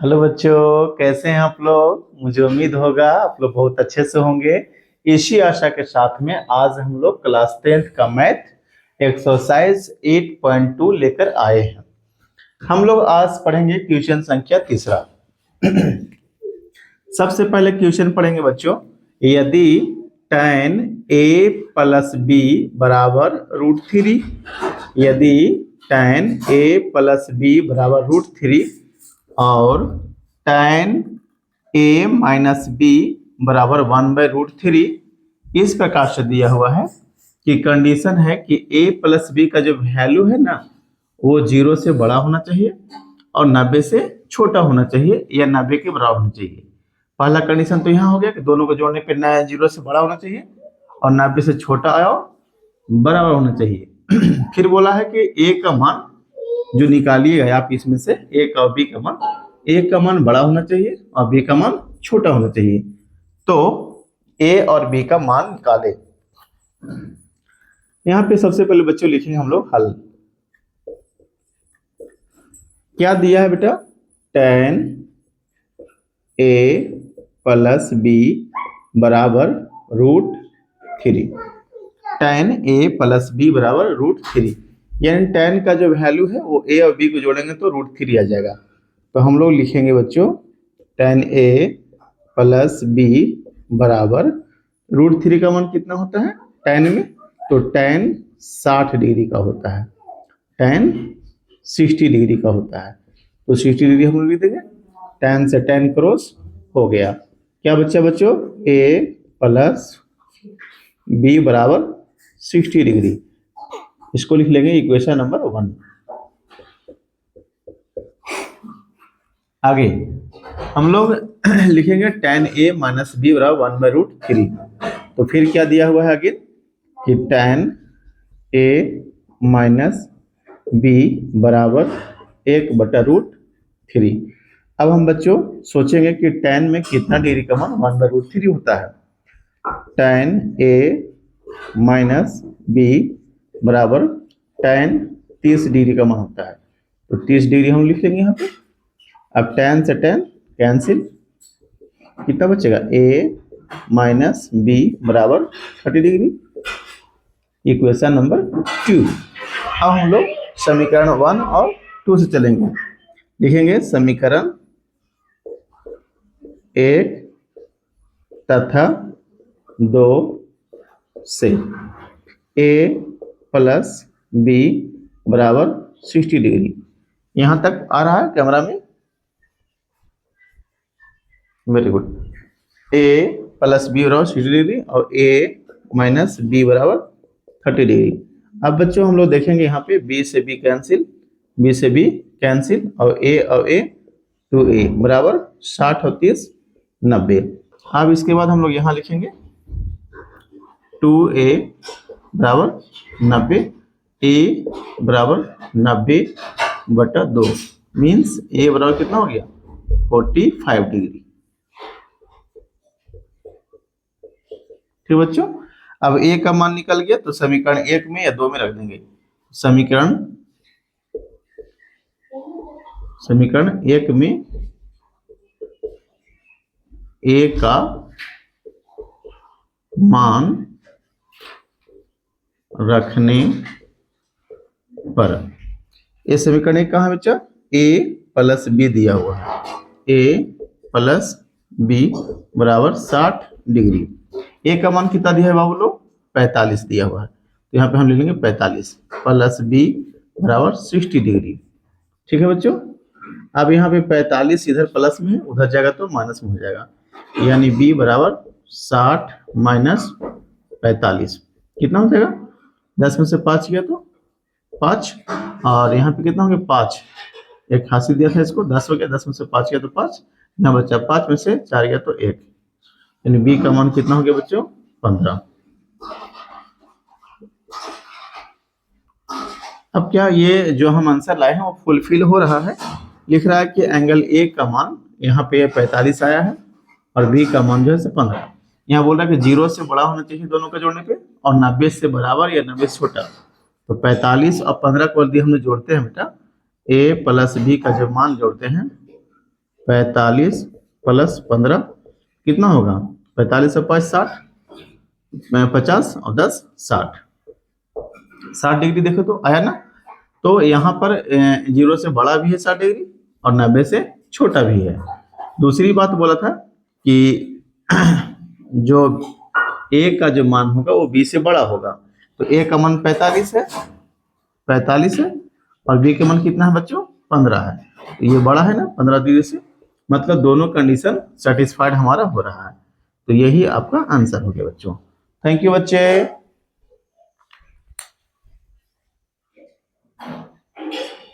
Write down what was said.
Hello बच्चों, कैसे हैं आप लोग। मुझे उम्मीद होगा आप लोग बहुत अच्छे से होंगे। इसी आशा के साथ में आज हम लोग क्लास 10th का मैथ एक्सरसाइज 8.2 लेकर आए हैं। हम लोग आज पढ़ेंगे क्वेश्चन संख्या तीसरा। सबसे पहले क्वेश्चन पढ़ेंगे बच्चों, यदि tan a प्लस बी बराबर √3, यदि tan a प्लस बी बराबर √3 और tan a माइनस बी बराबर 1/√3 इस प्रकार से दिया हुआ है कि कंडीशन है कि a प्लस बी का जो वैल्यू है ना वो 0 से बड़ा होना चाहिए और 90 से छोटा होना चाहिए या 90 के बराबर होना चाहिए। पहला कंडीशन तो यहाँ हो गया कि दोनों को जोड़ने पर 0 से बड़ा होना चाहिए और 90 से छोटा और बराबर होना चाहिए। फिर बोला है कि a का मान जो निकालिएगा आप इसमें से a का और b का मान, a का मान बड़ा होना चाहिए और b का मान छोटा होना चाहिए। तो a और b का मान निकाले। यहाँ पे सबसे पहले बच्चों लिखेंगे हम लोग हल। क्या दिया है बेटा, tan a प्लस b बराबर √3, tan a प्लस b बराबर √3, यानी tan का जो वैल्यू है वो a और b को जोड़ेंगे तो √3 आ जाएगा। तो हम लोग लिखेंगे बच्चों tan a प्लस b बराबर √3 का मान कितना होता है tan में, तो tan 60 डिग्री का होता है, tan 60 डिग्री का होता है। तो 60 डिग्री हम लोग लिख देंगे, tan से tan क्रॉस हो गया। क्या बच्चा बच्चों, a प्लस b बराबर 60 डिग्री, इसको लिख लेंगे इक्वेशन नंबर 1। आगे हम लोग लिखेंगे tan a माइनस बी बराबर 1/√3। तो फिर क्या दिया हुआ है आगे कि tan a माइनस बी बराबर 1/√3। अब हम बच्चों सोचेंगे कि tan में कितना डिग्री का मान 1/√3 होता है। tan a माइनस बी बराबर tan 30 डिग्री का मान होता है, तो 30 डिग्री हम लिख लेंगे यहाँ पे। अब tan से tan कैंसिल, कितना बचेगा, a माइनस बी बराबर 30 डिग्री, इक्वेशन नंबर 2। अब हम लोग समीकरण 1 और 2 से चलेंगे। लिखेंगे समीकरण 1 तथा 2 से a प्लस बी बराबर 60 डिग्री। यहां तक आ रहा है कैमरा में, very good. a plus B बराबर 60 डिग्री और a माइनस बी बराबर 30 डिग्री। अब बच्चों हम लोग देखेंगे यहाँ पे b से b कैंसिल, b से b कैंसिल और a 2a बराबर 60 और 30 90। अब इसके बाद हम लोग यहाँ लिखेंगे 2a बराबर 90, a बराबर 90/2 मीन्स a बराबर कितना हो गया 45 डिग्री। ठीक बच्चों, अब a का मान निकल गया तो समीकरण 1 में या 2 में रख देंगे। समीकरण 1 में a का मान रखने पर, ये समीकरण 1 कहाँ है बच्चा, a प्लस बी दिया हुआ है, a प्लस बी बराबर 60 डिग्री। a का मान कितना दिया है बाबू लोग, 45 दिया हुआ है, तो यहाँ पे हम ले लेंगे 45 प्लस b बराबर 60 डिग्री। ठीक है बच्चों, अब यहाँ पे 45 इधर प्लस में उधर जाएगा तो माइनस में हो जाएगा, यानी b बराबर 60 माइनस 45 कितना हो जाएगा, 10 में से 5 गया तो 5 और यहाँ पे कितना हो गया 5, एक हासिल दिया था इसको 10 हो गया, 10 में से 5 गया तो 5, यहाँ बच्चा 5 में से 4 गया तो 1, यानी b का मान कितना हो गया बच्चों 15। अब क्या ये जो हम आंसर लाए हैं वो फुलफिल हो रहा है। लिख रहा है कि एंगल ए का मान यहाँ पे 45 आया है और बी का मान जो है 15। यहाँ बोल रहा है कि 0 से बड़ा होना चाहिए दोनों का जोड़ने पे और 90 से बराबर या 90 से छोटा। तो 45 और 15 को यदि हम जोड़ते हैं बेटा, a प्लस बी का जब मान जोड़ते हैं 45 प्लस 15 कितना होगा? 45 और 5 60, 50 और 10 60, 60 डिग्री देखो तो आया ना। तो यहाँ पर 0 से बड़ा भी है 60 डिग्री और 90 से छोटा भी है। दूसरी बात बोला था कि जो a का जो मान होगा वो b से बड़ा होगा, तो a का मान 45 है, 45 है और b का मान कितना है बच्चों? 15 है। तो ये बड़ा है ना 15 डिग्री से, मतलब दोनों कंडीशन सेटिस्फाइड हमारा हो रहा है। तो यही आपका आंसर हो गया बच्चों। थैंक यू बच्चे।